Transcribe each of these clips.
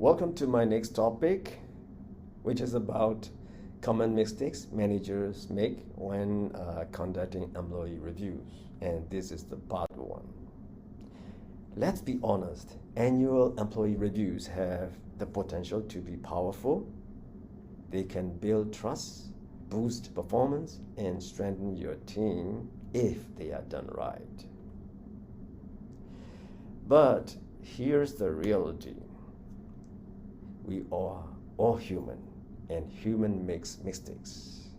Welcome to my next topic, which is about common mistakes managers make when conducting employee reviews. And this is the part one. Let's be honest, annual employee reviews have the potential to be powerful. They can build trust, boost performance, and strengthen your team if they are done right. But here's the reality. We are all human, and human makes mistakes.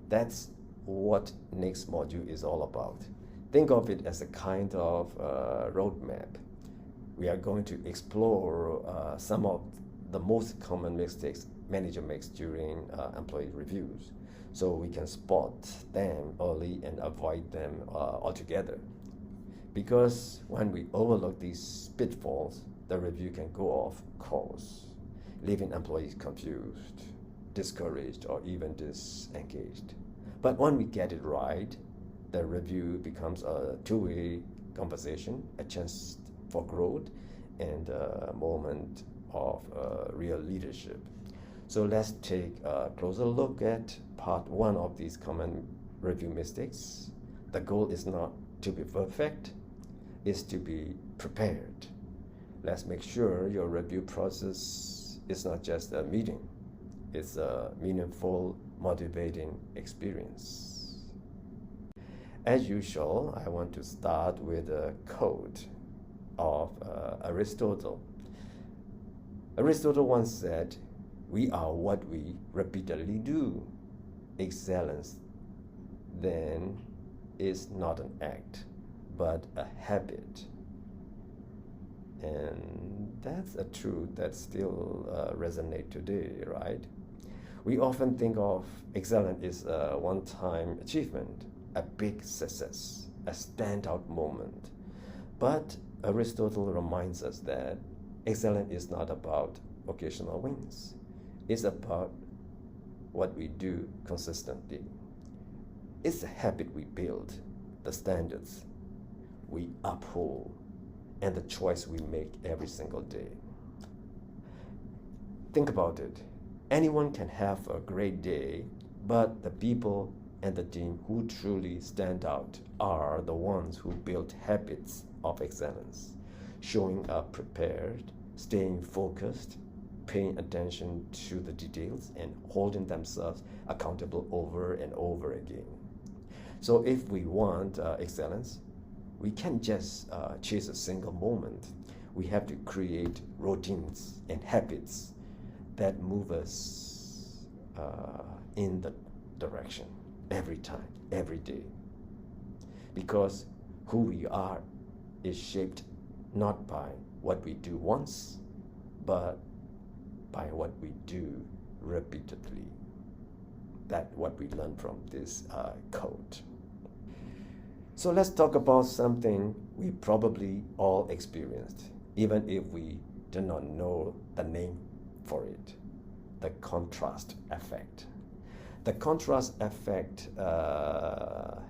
That's what next module is all about. Think of it as a kind of roadmap. We are going to explore some of the most common mistakes manager makes during employee reviews, so we can spot them early and avoid them altogether. Because when we overlook these pitfalls, the review can go off course, leaving employees confused, discouraged, or even disengaged. But when we get it right, the review becomes a two-way conversation, a chance for growth, and a moment of real leadership. So let's take a closer look at part one of these common review mistakes. The goal is not to be perfect, it's to be prepared. Let's make sure your review process is not just a meeting, it's a meaningful, motivating experience. As usual, I want to start with a quote of Aristotle. Aristotle once said, "We are what we repeatedly do." Excellence, then, is not an act, but a habit. And that's a truth that still resonates today, right? We often think of excellence as a one-time achievement, a big success, a standout moment. But Aristotle reminds us that excellence is not about occasional wins. It's about what we do consistently. It's the habit we build, the standards we uphold, and the choice we make every single day. Think about it. Anyone can have a great day, but the people and the team who truly stand out are the ones who build habits of excellence, showing up prepared, staying focused, paying attention to the details, and holding themselves accountable over and over again. So if we want excellence, we can't just chase a single moment. We have to create routines and habits that move us in the direction every time, every day. Because who we are is shaped not by what we do once, but by what we do repeatedly. That's what we learn from this quote. So let's talk about something we probably all experienced, even if we do not know the name for it: the contrast effect. The contrast effect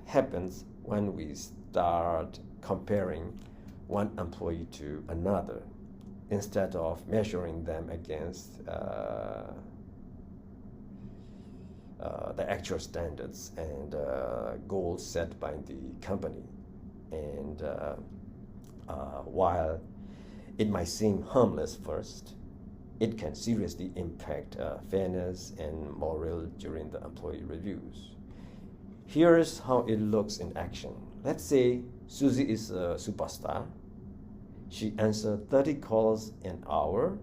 happens when we start comparing one employee to another instead of measuring them against the actual standards and goals set by the company. And while it might seem harmless first, it can seriously impact fairness and morale during the employee reviews. Here's how it looks in action. Let's say Susie is a superstar. She answers 30 calls an hour.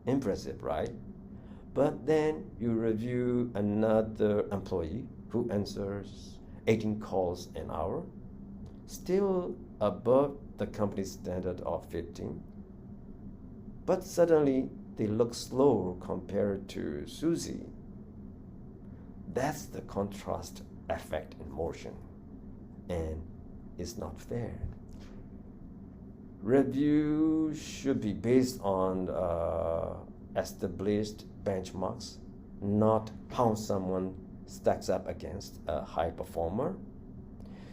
Impressive, right? But then you review another employee who answers 18 calls an hour, still above the company's standard of 15. But suddenly they look slow compared to Susie. That's the contrast effect in motion, and it's not fair. Review should be based on established benchmarks, not how someone stacks up against a high performer.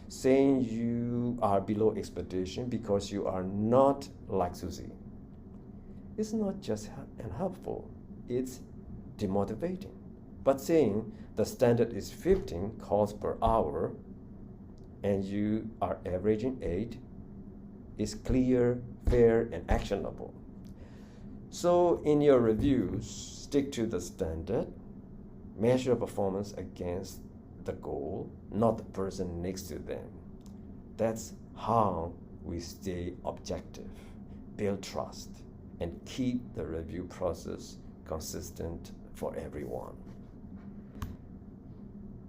Saying you are below expectation because you are not like Susie is not just unhelpful, it's demotivating. But saying the standard is 15 calls per hour and you are averaging 8 is clear, fair, and actionable. So in your reviews, stick to the standard, measure performance against the goal, not the person next to them. That's how we stay objective, build trust, and keep the review process consistent for everyone.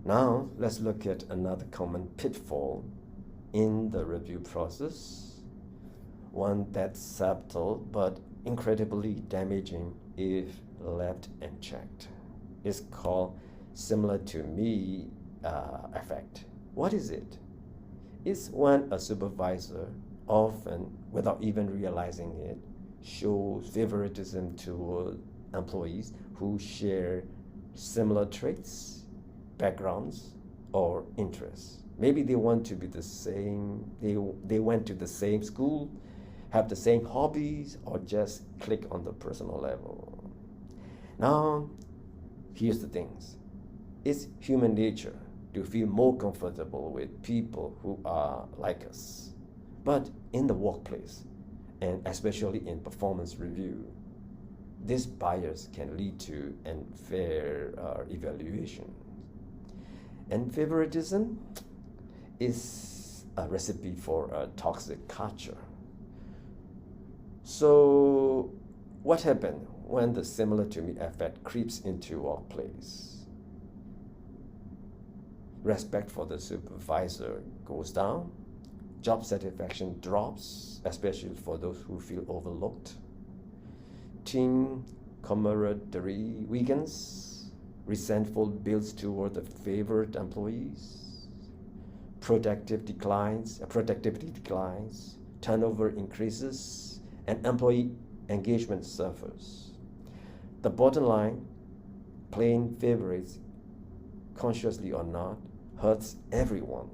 Now, let's look at another common pitfall in the review process, one that's subtle but incredibly damaging if left unchecked. It's called similar to me effect. What is it? It's when a supervisor, often without even realizing it, shows favoritism toward employees who share similar traits, backgrounds, or interests. Maybe they want to be the same, they went to the same school, have the same hobbies, or just click on the personal level. Now, here's the things. It's human nature to feel more comfortable with people who are like us. But in the workplace, and especially in performance review, this bias can lead to unfair evaluation. And favoritism is a recipe for a toxic culture. So, what happened when the similar to me effect creeps into workplace? Respect for the supervisor goes down, job satisfaction drops, especially for those who feel overlooked. Team camaraderie weakens, resentful builds toward the favored employees, productivity declines, turnover increases, and employee engagement suffers. The bottom line, playing favorites, consciously or not, hurts everyone.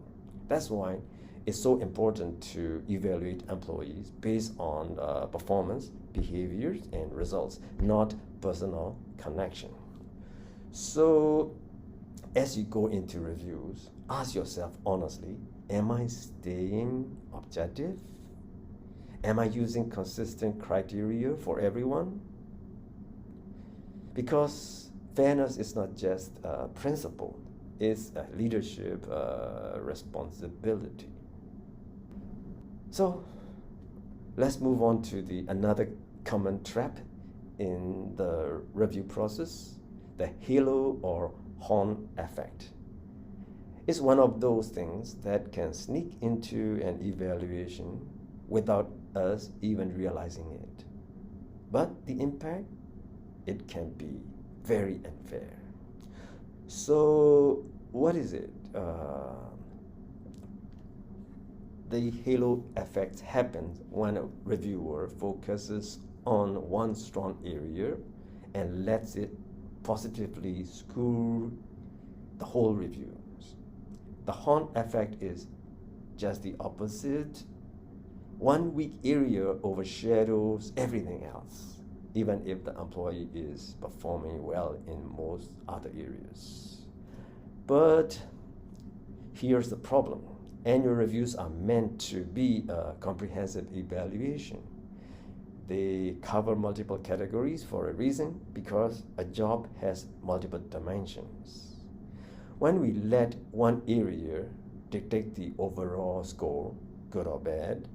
That's why it's so important to evaluate employees based on performance, behaviors, and results, not personal connection. So, as you go into reviews, ask yourself honestly, am I staying objective? Am I using consistent criteria for everyone? Because fairness is not just a principle, it's a leadership responsibility. So let's move on to another common trap in the review process, the halo or horn effect. It's one of those things that can sneak into an evaluation without us even realizing it. But the impact, it can be very unfair. So what is it? The halo effect happens when a reviewer focuses on one strong area and lets it positively skew the whole review. The horn effect is just the opposite. One weak area overshadows everything else, even if the employee is performing well in most other areas. But here's the problem. Annual reviews are meant to be a comprehensive evaluation. They cover multiple categories for a reason, because a job has multiple dimensions. When we let one area dictate the overall score, good or bad,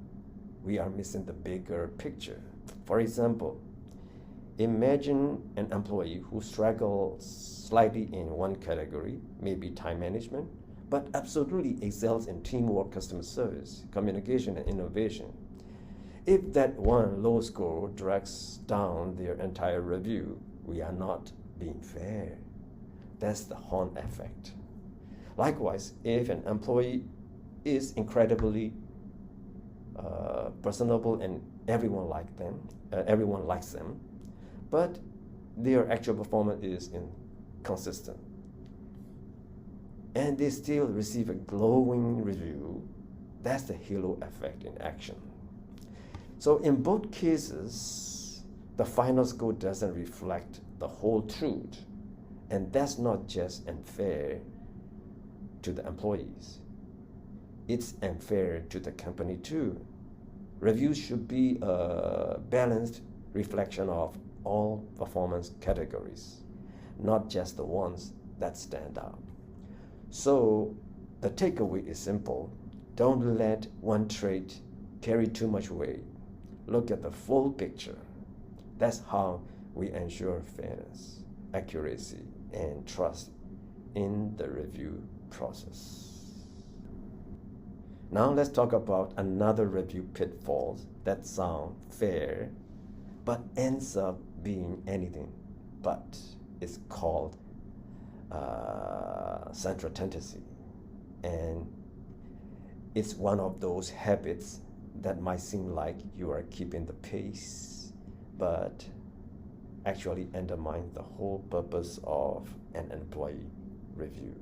we are missing the bigger picture. For example, imagine an employee who struggles slightly in one category, maybe time management, but absolutely excels in teamwork, customer service, communication, and innovation. If that one low score drags down their entire review, we are not being fair. That's the horn effect. Likewise, if an employee is incredibly personable and everyone likes them, but their actual performance is inconsistent, and they still receive a glowing review, that's the halo effect in action. So in both cases, the final score doesn't reflect the whole truth. And that's not just unfair to the employees. It's unfair to the company too. Reviews should be a balanced reflection of all performance categories, not just the ones that stand out. So the takeaway is simple. Don't let one trait carry too much weight. Look at the full picture. That's how we ensure fairness, accuracy, and trust in the review process. Now let's talk about another review pitfall that sounds fair but ends up being anything but. It's called central tendency, and it's one of those habits that might seem like you are keeping the pace, but actually undermine the whole purpose of an employee review.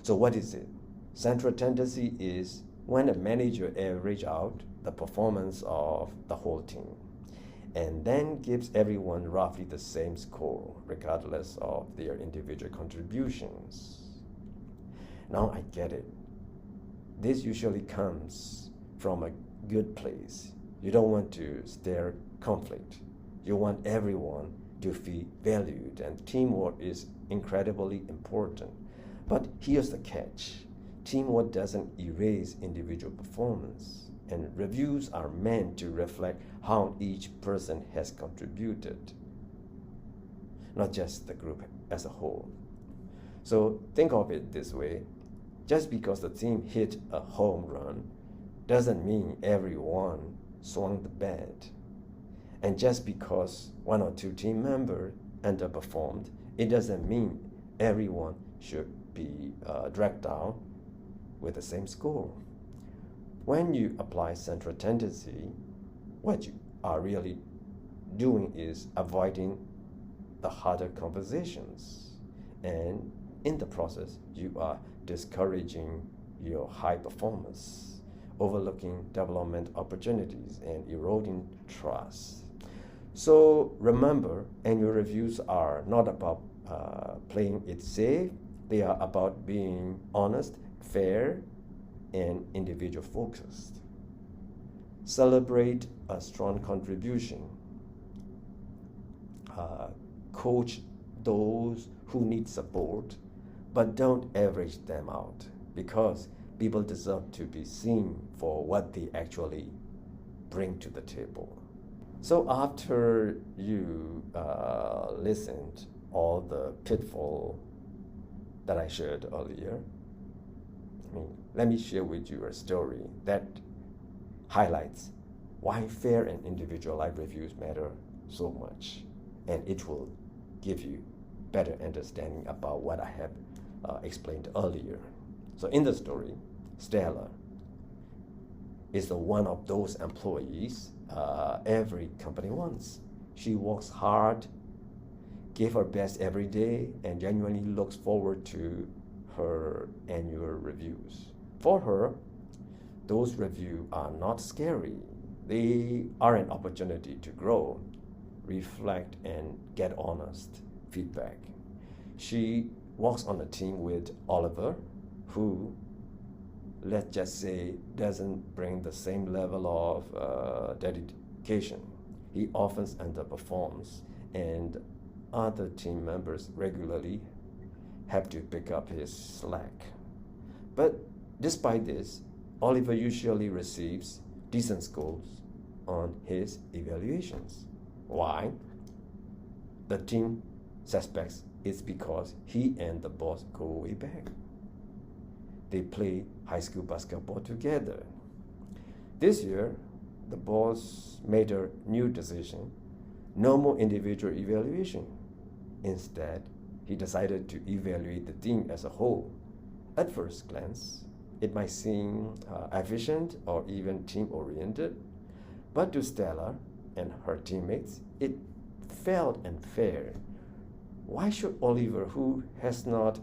So what is it? Central tendency is when a manager averages out the performance of the whole team and then gives everyone roughly the same score, regardless of their individual contributions. Now I get it. This usually comes from a good place. You don't want to stir conflict. You want everyone to feel valued, and teamwork is incredibly important. But here's the catch. Teamwork doesn't erase individual performance, and reviews are meant to reflect how each person has contributed, not just the group as a whole. So think of it this way. Just because the team hit a home run doesn't mean everyone swung the bat. And just because one or two team members underperformed, it doesn't mean everyone should be dragged down with the same score. When you apply central tendency, what you are really doing is avoiding the harder conversations. And in the process, you are discouraging your high performance, overlooking development opportunities, and eroding trust. So remember, annual reviews are not about playing it safe. They are about being honest, fair, and individual focused. Celebrate a strong contribution. Coach those who need support, but don't average them out, because people deserve to be seen for what they actually bring to the table. So after you listened all the pitfall that I shared earlier, let me share with you a story that highlights why fair and individualized reviews matter so much, and it will give you better understanding about what I have explained earlier. So in the story, Stella is one of those employees every company wants. She works hard, gives her best every day, and genuinely looks forward to her annual reviews. For her, those reviews are not scary. They are an opportunity to grow, reflect, and get honest feedback. She works on a team with Oliver, who, let's just say, doesn't bring the same level of dedication. He often underperforms, and other team members regularly have to pick up his slack. But despite this, Oliver usually receives decent scores on his evaluations. Why? The team suspects it's because he and the boss go way back. They play high school basketball together. This year, the boss made a new decision. No more individual evaluation. Instead, he decided to evaluate the team as a whole. At first glance, it might seem efficient or even team-oriented, but to Stella and her teammates, it felt unfair. Why should Oliver, who has not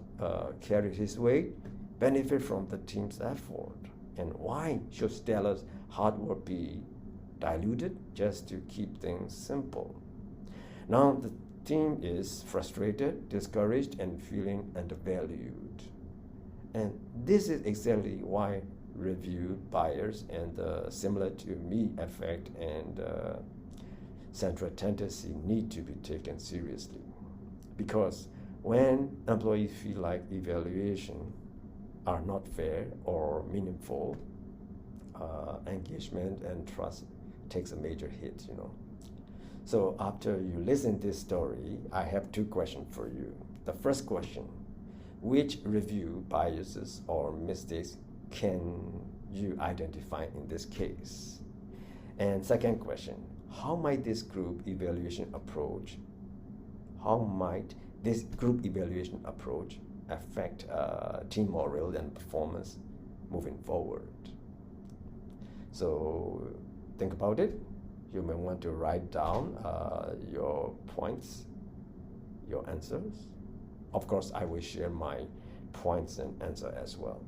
carried his weight, benefit from the team's effort? And why should Stella's hard work be diluted just to keep things simple? Now the team is frustrated, discouraged, and feeling undervalued. And this is exactly why review bias and similar to me effect and central tendency need to be taken seriously. Because when employees feel like evaluation are not fair or meaningful, engagement and trust takes a major hit, you know. So after you listen to this story, I have two questions for you. The first question, which review biases or mistakes can you identify in this case? And second question, how might this group evaluation approach affect team morale and performance moving forward? So think about it. You may want to write down your points, your answers. Of course, I will share my points and answer as well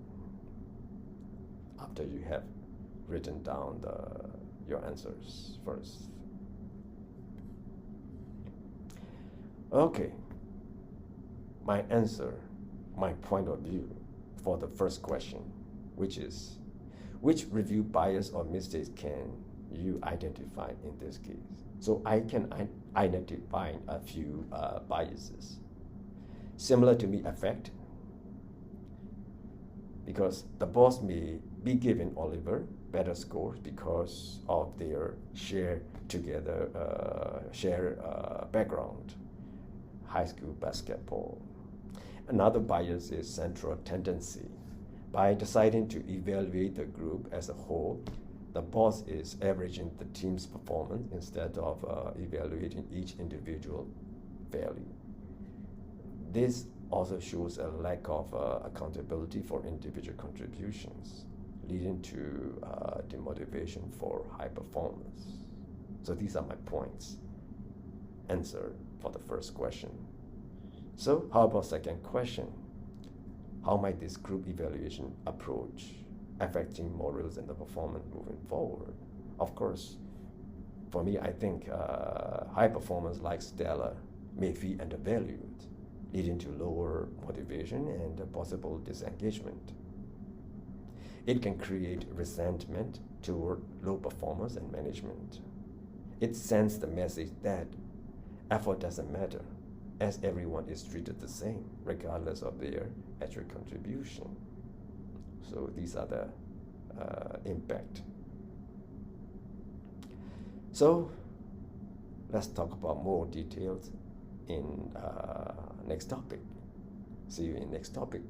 after you have written down your answers first. Okay, my answer, my point of view for the first question, which is, which review bias or mistakes can you identify in this case? So I can identify a few biases. Similar to me effect, because the boss may be giving Oliver better scores because of their share background, high school basketball. Another bias is central tendency. By deciding to evaluate the group as a whole, the boss is averaging the team's performance instead of evaluating each individual fairly. This also shows a lack of accountability for individual contributions, leading to demotivation for high performance. So these are my points. Answer for the first question. So how about second question? How might this group evaluation approach affecting morals and the performance moving forward? Of course, for me, I think high performance like Stella may feel undervalued, leading to lower motivation and possible disengagement. It can create resentment toward low performance and management. It sends the message that effort doesn't matter, as everyone is treated the same, regardless of their actual contribution. So these are the impact. So let's talk about more details in next topic. See you in next topic.